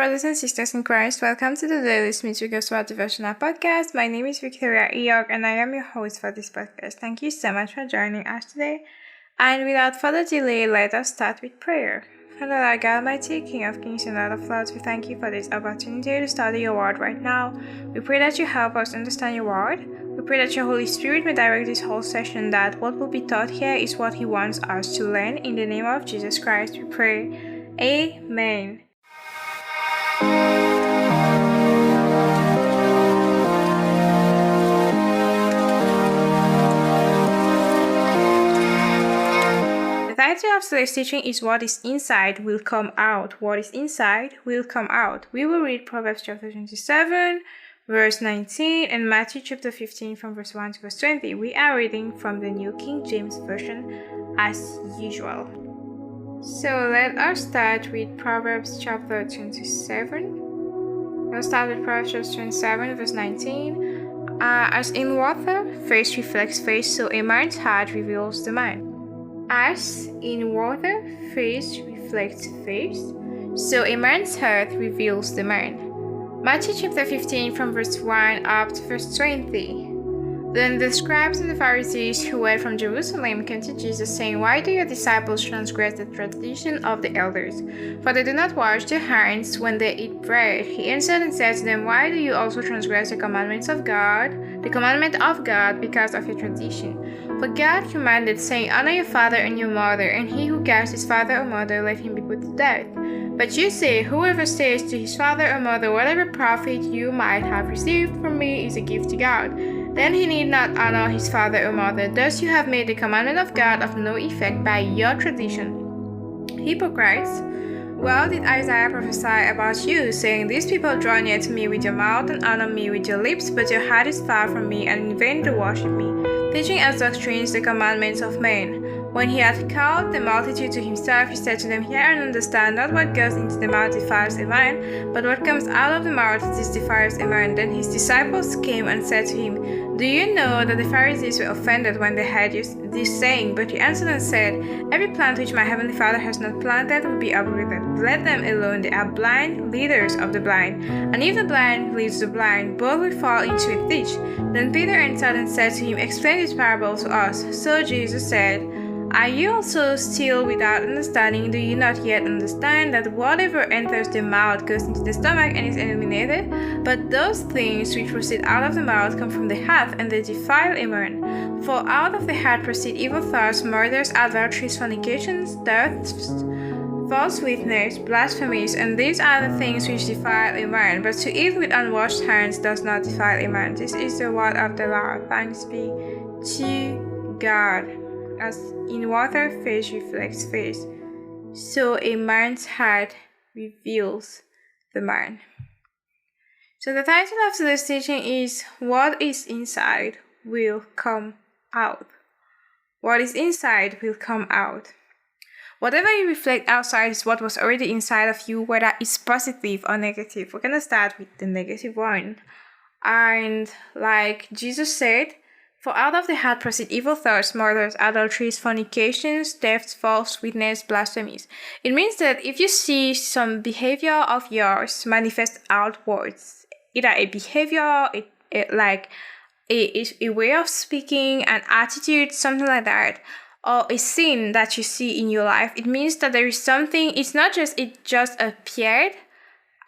brothers and sisters in Christ. Welcome to the Daily Wigglesworth Devotional podcast. My name is Victoria Eyog, and I am your host for this podcast. Thank you so much for joining us today. And without further delay, let us start with prayer. Father, our God, Almighty, King of Kings and Lord of Lords, we thank you for this opportunity to study your word right now. We pray that you help us understand your word. We pray that your Holy Spirit may direct this whole session, that what will be taught here is what he wants us to learn. In the name of Jesus Christ, we pray. Amen. The title of today's teaching is What is Inside Will Come Out. What is inside will come out. We will read Proverbs chapter 27, verse 19, and Matthew chapter 15 from verse 1 to verse 20. We are reading from the New King James Version as usual. So let us start with Proverbs chapter 27. Let's start with Proverbs chapter 27, verse 19. As in water, face reflects face, so a man's heart reveals the mind. As in water, face reflects face, so a man's heart reveals the mind. Matthew chapter 15 from verse 1 up to verse 20. Then the scribes and the Pharisees who were from Jerusalem came to Jesus, saying, Why do your disciples transgress the tradition of the elders? For they do not wash their hands when they eat bread. He answered and said to them, Why do you also transgress the commandment of God, because of your tradition? For God commanded, saying, Honor your father and your mother, and he who curses his father or mother, let him be put to death. But you say, Whoever says to his father or mother, Whatever profit you might have received from me is a gift to God, then he need not honor his father or mother. Thus you have made the commandment of God of no effect by your tradition. Hypocrites! Well did Isaiah prophesy about you, saying, These people draw near to me with your mouth and honor me with your lips, but your heart is far from me, and in vain do worship me, teaching as doctrines the commandments of men. When he had called the multitude to himself, he said to them, Hear and understand, not what goes into the mouth defiles a man, but what comes out of the mouth this defiles a man. Then his disciples came and said to him, Do you know that the Pharisees were offended when they heard this saying? But he answered and said, Every plant which my heavenly Father has not planted will be uprooted. Let them alone, they are blind leaders of the blind. And if the blind leads the blind, both will fall into a ditch. Then Peter answered and said to him, Explain this parable to us. So Jesus said, Are you also still without understanding? Do you not yet understand that whatever enters the mouth goes into the stomach and is eliminated? But those things which proceed out of the mouth come from the heart, and they defile a man. For out of the heart proceed evil thoughts, murders, adulteries, fornications, thefts, false witness, blasphemies, and these are the things which defile a man. But to eat with unwashed hands does not defile a man. This is the word of the Lord. Thanks be to God. As in water, face reflects face, so a man's heart reveals the man. So the title of today's teaching is What is Inside Will Come Out. What is inside will come out. Whatever you reflect outside is what was already inside of you, whether it's positive or negative. We're gonna start with the negative one. And like Jesus said, For out of the heart proceed evil thoughts, murders, adulteries, fornications, thefts, false witness, blasphemies. It means that if you see some behavior of yours manifest outwards, either a behavior, a way of speaking, an attitude, something like that, or a sin that you see in your life, it means that there is something. It's not just it just appeared.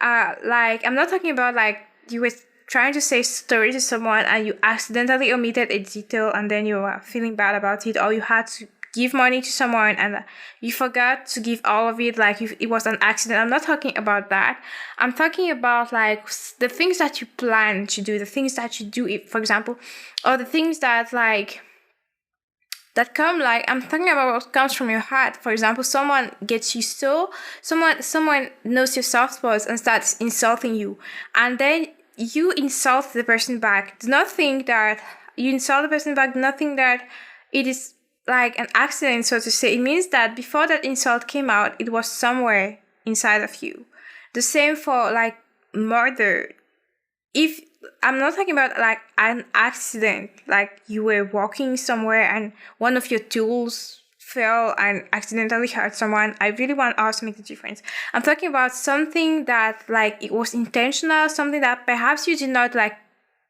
I'm not talking about like you were trying to say a story to someone and you accidentally omitted a detail and then you were feeling bad about it, or you had to give money to someone and you forgot to give all of it, like it was an accident. I'm not talking about that. I'm talking about like the things that you plan to do, the things that you do, for example, or the things that come, like I'm talking about what comes from your heart. For example, someone gets you someone knows your soft spots and starts insulting you, and then you insult the person back. Do not think that you insult the person back. Do not think that it is like an accident, so to say. It means that before that insult came out, it was somewhere inside of you. The same for like murder. If I'm not talking about like an accident, like you were walking somewhere and one of your tools fell and accidentally hurt someone, I really want us to make the difference. I'm talking about something that like it was intentional, something that perhaps you did not like,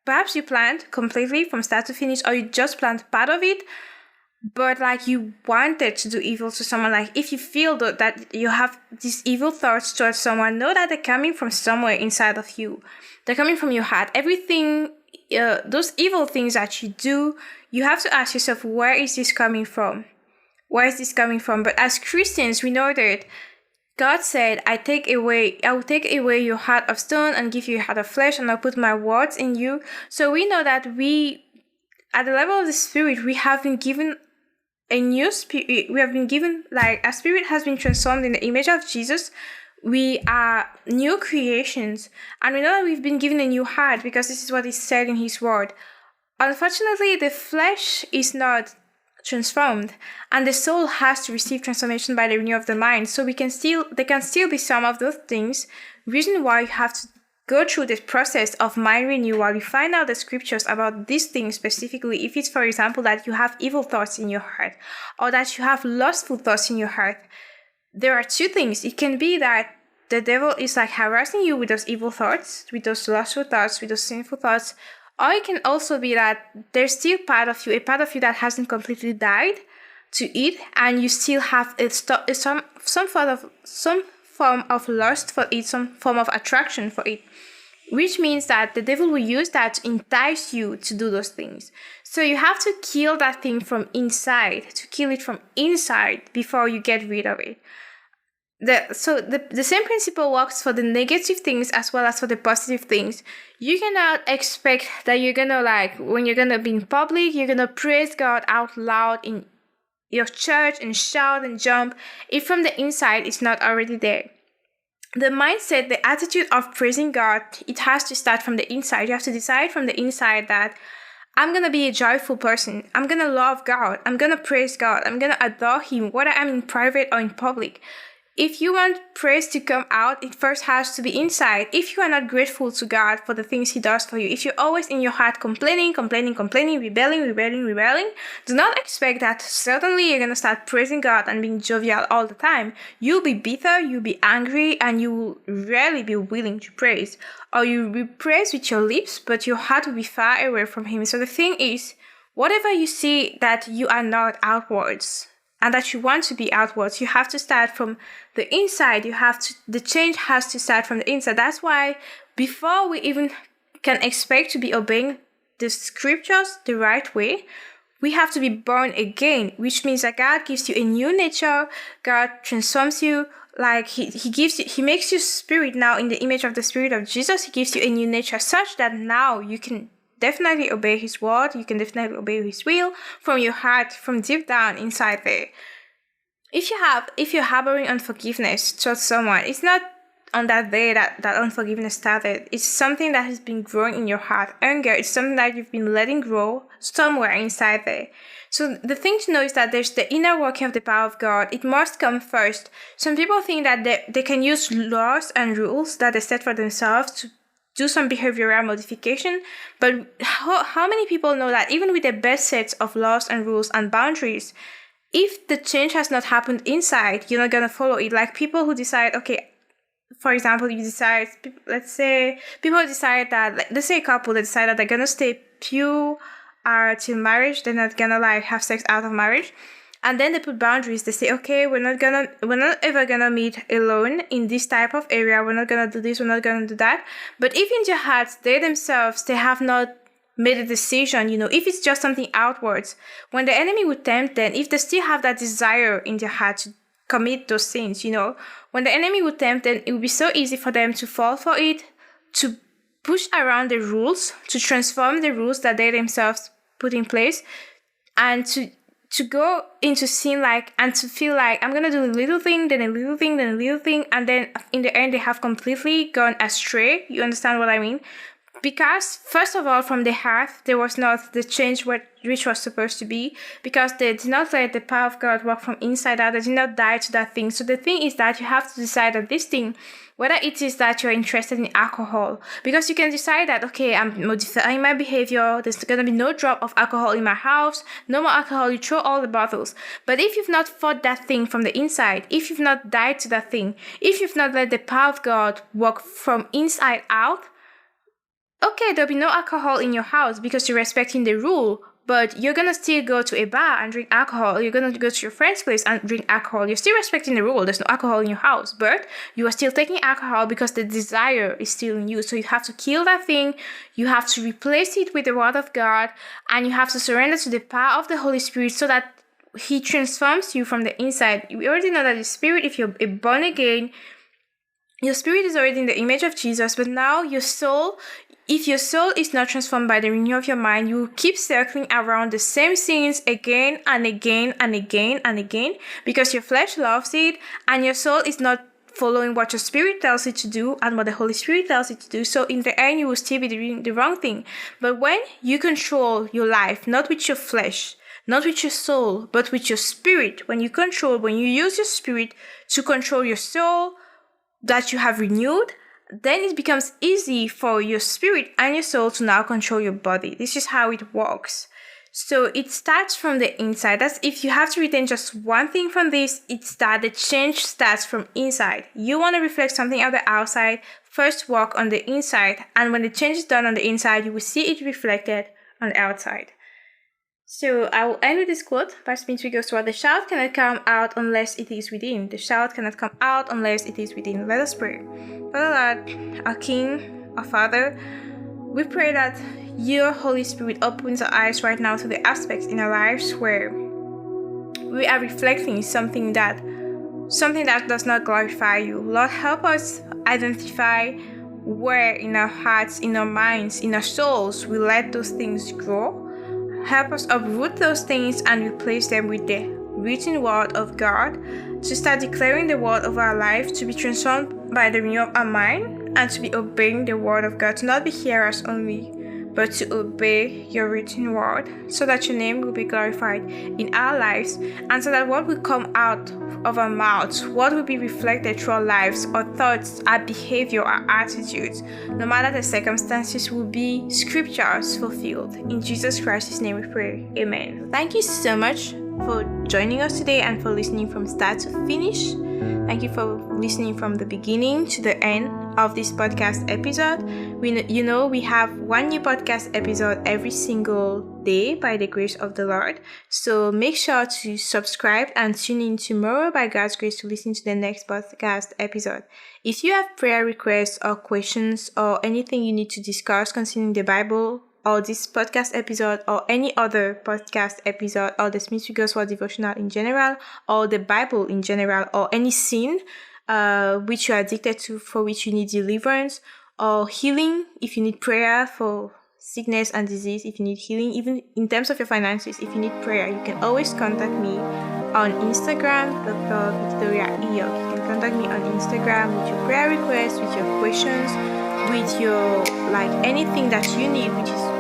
perhaps you planned completely from start to finish, or you just planned part of it, but like you wanted to do evil to someone. Like if you feel that you have these evil thoughts towards someone, know that they're coming from somewhere inside of you. They're coming from your heart. Everything, those evil things that you do, you have to ask yourself, where is this coming from? Where is this coming from? But as Christians, we know that God said, I will take away your heart of stone and give you a heart of flesh, and I'll put my words in you. So we know that at the level of the Spirit, we have been given a new spirit. We have been given, like, our spirit has been transformed in the image of Jesus. We are new creations, and we know that we've been given a new heart because this is what is said in His word. Unfortunately, the flesh is not transformed, and the soul has to receive transformation by the renewal of the mind. So there can still be some of those things. Reason why you have to go through this process of mind renewal. You find out the scriptures about these things specifically. If it's, for example, that you have evil thoughts in your heart, or that you have lustful thoughts in your heart, there are two things. It can be that the devil is like harassing you with those evil thoughts, with those lustful thoughts, with those sinful thoughts. Or it can also be that there's still a part of you that hasn't completely died to it, and you still have some form of lust for it, some form of attraction for it, which means that the devil will use that to entice you to do those things. So you have to kill that thing from inside, before you get rid of it. The same principle works for the negative things as well as for the positive things. You cannot expect that you're gonna, like, when you're gonna be in public, you're gonna praise God out loud in your church and shout and jump if from the inside it's not already there. The mindset, the attitude of praising God, it has to start from the inside. You have to decide from the inside that I'm going to be a joyful person. I'm going to love God. I'm going to praise God. I'm going to adore Him, whether I'm in private or in public. If you want praise to come out, it first has to be inside. If you are not grateful to God for the things He does for you, if you're always in your heart complaining, rebelling, do not expect that suddenly you're going to start praising God and being jovial all the time. You'll be bitter, you'll be angry, and you will rarely be willing to praise. Or you will praise with your lips, but your heart will be far away from Him. So the thing is, whatever you see that you are not outwards, and that you want to be outwards, you have to start from the inside. The change has to start from the inside. That's why before we even can expect to be obeying the scriptures the right way, we have to be born again, which means that God gives you a new nature. God transforms you. Like He makes you spirit now in the image of the Spirit of Jesus. He gives you a new nature such that now you can definitely obey His word. You can definitely obey His will from your heart, from deep down inside there. If you're harboring unforgiveness towards someone, it's not on that day that unforgiveness started. It's something that has been growing in your heart. Anger is something that you've been letting grow somewhere inside there. So the thing to know is that there's the inner working of the power of God. It must come first. Some people think that they can use laws and rules that they set for themselves to do some behavioral modification, but how many people know that even with the best sets of laws and rules and boundaries, if the change has not happened inside, you're not gonna follow it. Like people who decide, okay, for example, let's say a couple that decide that they're gonna stay pure till marriage, they're not gonna like have sex out of marriage. And then they put boundaries. They say, okay, we're not ever gonna meet alone in this type of area. We're not gonna do this. We're not gonna do that. But if in their hearts, they themselves, they have not made a decision, if it's just something outwards, when the enemy would tempt them, if they still have that desire in their heart to commit those sins, when the enemy would tempt them, it would be so easy for them to fall for it, to push around the rules, to transform the rules that they themselves put in place, and to go into sin and to feel like I'm going to do a little thing, then a little thing, then a little thing. And then in the end, they have completely gone astray. You understand what I mean? because, first of all, from the heart, there was not the change which was supposed to be, because they did not let the power of God work from inside out. They did not die to that thing. So the thing is that you have to decide that this thing, whether it is that you're interested in alcohol, because you can decide that, okay, I'm modifying my behavior, there's going to be no drop of alcohol in my house, no more alcohol, you throw all the bottles. But if you've not fought that thing from the inside, if you've not died to that thing, if you've not let the power of God work from inside out, okay, there'll be no alcohol in your house because you're respecting the rule, but you're going to still go to a bar and drink alcohol. You're going to go to your friend's place and drink alcohol. You're still respecting the rule. There's no alcohol in your house, but you are still taking alcohol because the desire is still in you. So you have to kill that thing. You have to replace it with the word of God, and you have to surrender to the power of the Holy Spirit so that He transforms you from the inside. We already know that the Spirit, if you're born again, your spirit is already in the image of Jesus, but now your soul, if your soul is not transformed by the renewal of your mind, you will keep circling around the same sins again and again and again and again, because your flesh loves it and your soul is not following what your spirit tells it to do and what the Holy Spirit tells it to do. So in the end, you will still be doing the wrong thing. But when you control your life, not with your flesh, not with your soul, but with your spirit, when you use your spirit to control your soul that you have renewed, then it becomes easy for your spirit and your soul to now control your body. This is how it works. So it starts from the inside. That's, if you have to retain just one thing from this, it's that the change starts from inside. You want to reflect something on the outside, first work on the inside. And when the change is done on the inside, you will see it reflected on the outside. So I will end with this quote by Smith Wigglesworth: "The shout cannot come out unless it is within. The shout cannot come out unless it is within." Let us pray. Father Lord, our King, our Father, we pray that your Holy Spirit opens our eyes right now to the aspects in our lives where we are reflecting something that does not glorify you. Lord, help us identify where in our hearts, in our minds, in our souls we let those things grow. Help us uproot those things and replace them with the written word of God, to start declaring the word of our life, to be transformed by the renewal of our mind, and to be obeying the word of God, to not be hearers only, but to obey your written word, so that your name will be glorified in our lives, and so that what will come out of our mouths, what will be reflected through our lives, our thoughts, our behavior, our attitudes, no matter the circumstances, will be scriptures fulfilled. In Jesus Christ's name we pray. Amen. Thank you so much for joining us today and for listening from start to finish. Thank you for listening from the beginning to the end of this podcast episode. We have one new podcast episode every single day by the grace of the Lord. So make sure to subscribe and tune in tomorrow by God's grace to listen to the next podcast episode. If you have prayer requests or questions or anything you need to discuss concerning the Bible, or this podcast episode, or any other podcast episode, or the Smith Wigglesworth Devotional in general, or the Bible in general, or any sin which you are addicted to, for which you need deliverance, or healing, if you need prayer for sickness and disease, if you need healing, even in terms of your finances, if you need prayer, you can always contact me on Instagram, Dr. Victoria Eyog. You can contact me on Instagram with your prayer requests, with your questions, with your, anything that you need, which is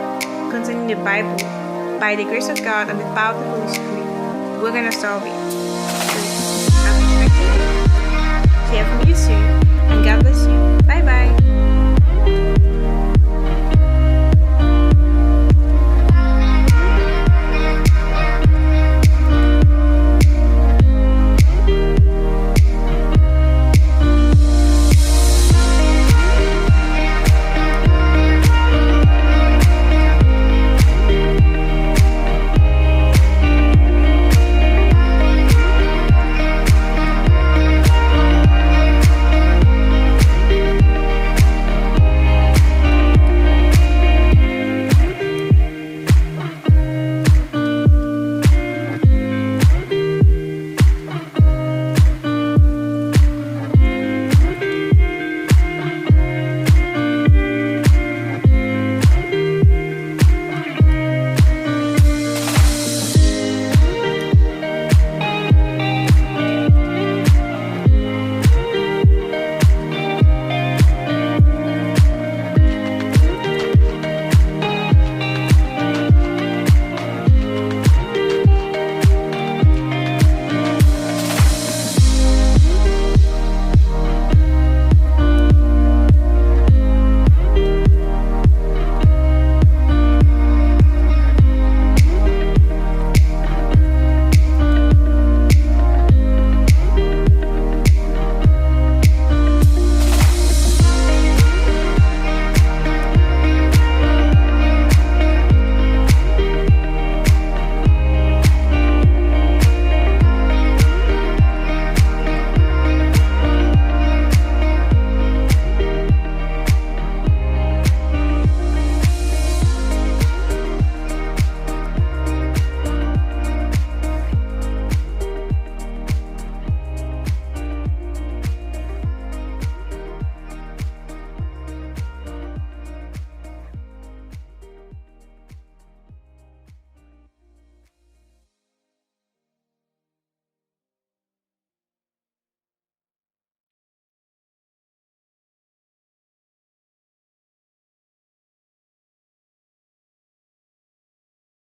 concerning the Bible. By the grace of God and the power of the Holy Spirit, we're going to solve it.